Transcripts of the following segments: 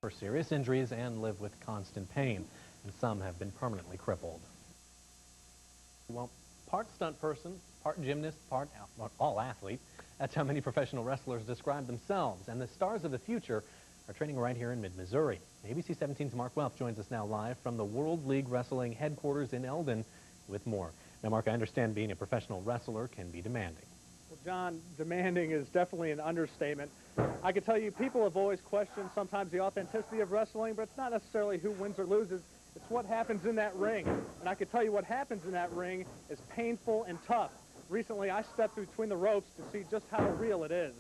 for serious injuries and live with constant pain, and some have been permanently crippled. Well, part stunt person, part gymnast, part all athlete. That's how many professional wrestlers describe themselves, and the stars of the future are training right here in mid-Missouri. ABC 17's Mark Welch joins us now live from the World League Wrestling headquarters in Eldon with more. Now, Mark, I understand being a professional wrestler can be demanding. Well, John, demanding is definitely an understatement. I can tell you people have always questioned sometimes the authenticity of wrestling, but it's not necessarily who wins or loses. It's what happens in that ring. And I can tell you what happens in that ring is painful and tough. Recently, I stepped between the ropes to see just how real it is.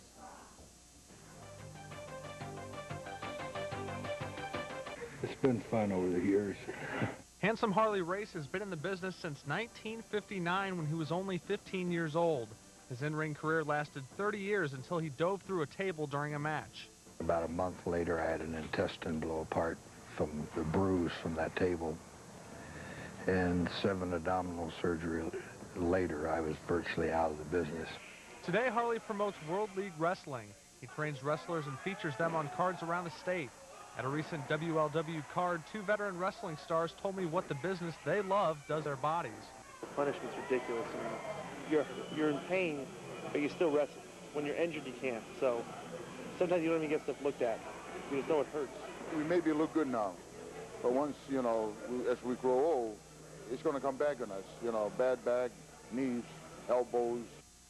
It's been fun over the years. Handsome Harley Race has been in the business since 1959 when he was only 15 years old. His in-ring career lasted 30 years until he dove through a table during a match. About a month later, I had an intestine blow apart from the bruise from that table. And 7 abdominal surgery later, I was virtually out of the business. Today, Harley promotes World League Wrestling. He trains wrestlers and features them on cards around the state. At a recent WLW card, 2 veteran wrestling stars told me what the business they love does their bodies. The punishment's ridiculous. I mean, you're in pain, but you still wrestle. When you're injured, you can't. So sometimes you don't even get stuff looked at. You just know it hurts. We maybe look good now, but once, you know, as we grow old, it's going to come back on us. You know, bad back, knees, elbows.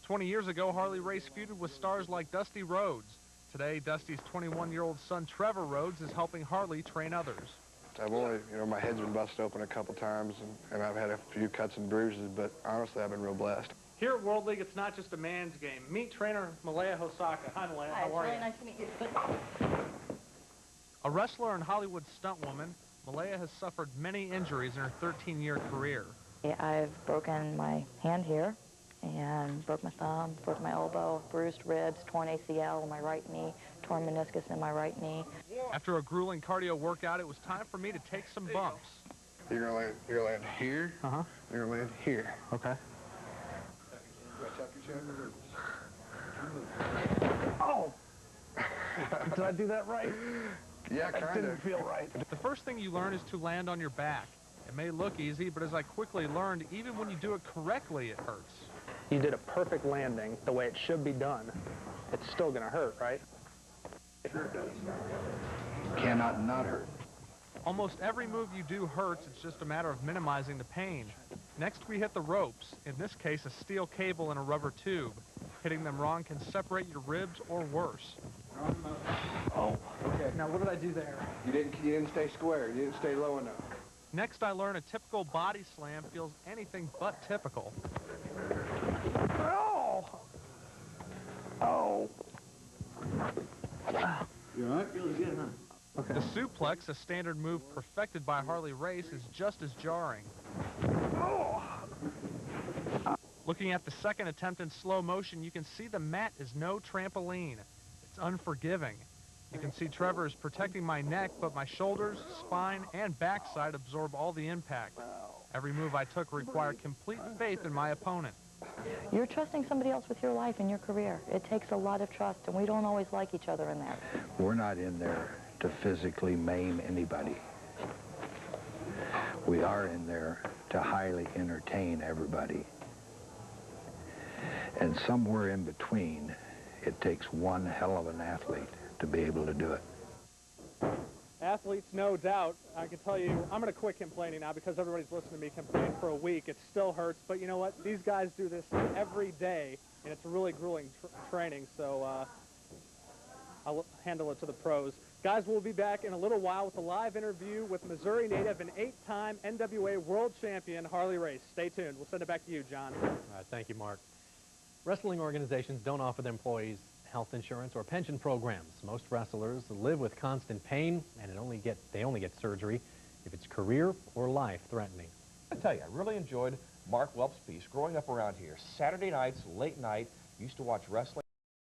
20 years ago, Harley Race feuded with stars like Dusty Rhodes. Today, Dusty's 21-year-old son, Trevor Rhodes, is helping Harley train others. I've only, my head's been busted open a couple times, and I've had a few cuts and bruises, but honestly, I've been real blessed. Here at World League, it's not just a man's game. Meet trainer Malaya Hosaka. Hi, Malaya. Hi, how are you? it's really nice to meet you. A wrestler and Hollywood stunt woman, Malaya has suffered many injuries in her 13-year career. I've broken my hand here, and broke my thumb, broke my elbow, bruised ribs, torn ACL in my right knee, torn meniscus in my right knee. After a grueling cardio workout, it was time for me to take some bumps. You're gonna land here. You're gonna land here. Okay. Oh! Did I do that right? Yeah, kind of. That didn't feel right. The first thing you learn is to land on your back. It may look easy, but as I quickly learned, even when you do it correctly, it hurts. You did a perfect landing the way it should be done. It's still going to hurt, right? Sure it does. Cannot not hurt. Almost every move you do hurts. It's just a matter of minimizing the pain. Next, we hit the ropes. In this case, a steel cable and a rubber tube. Hitting them wrong can separate your ribs or worse. Oh, okay. Now, what did I do there? You didn't stay square. You didn't stay low enough. Next, I learned a typical body slam feels anything but typical. Oh! Oh! You all right? Feels good, huh? Okay. The suplex, a standard move perfected by Harley Race, is just as jarring. Oh! Looking at the second attempt in slow motion, you can see the mat is no trampoline. It's unforgiving. You can see Trevor is protecting my neck, but my shoulders, spine, and backside absorb all the impact. Every move I took required complete faith in my opponent. You're trusting somebody else with your life and your career. It takes a lot of trust, and we don't always like each other in there. We're not in there to physically maim anybody. We are in there to highly entertain everybody. And somewhere in between, it takes one hell of an athlete to be able to do it. Athletes, no doubt. I can tell you, I'm going to quit complaining now because everybody's listening to me complain for a week. It still hurts, but you know what? These guys do this every day, and it's really grueling training, so I'll handle it to the pros. Guys, we'll be back in a little while with a live interview with Missouri native and 8-time NWA world champion Harley Race. Stay tuned. We'll send it back to you, John. All right, thank you, Mark. Wrestling organizations don't offer their employees health insurance or pension programs. Most wrestlers live with constant pain, and they only get surgery if it's career or life threatening. I tell you, I really enjoyed Mark Welch's piece growing up around here. Saturday nights, late night, used to watch wrestling.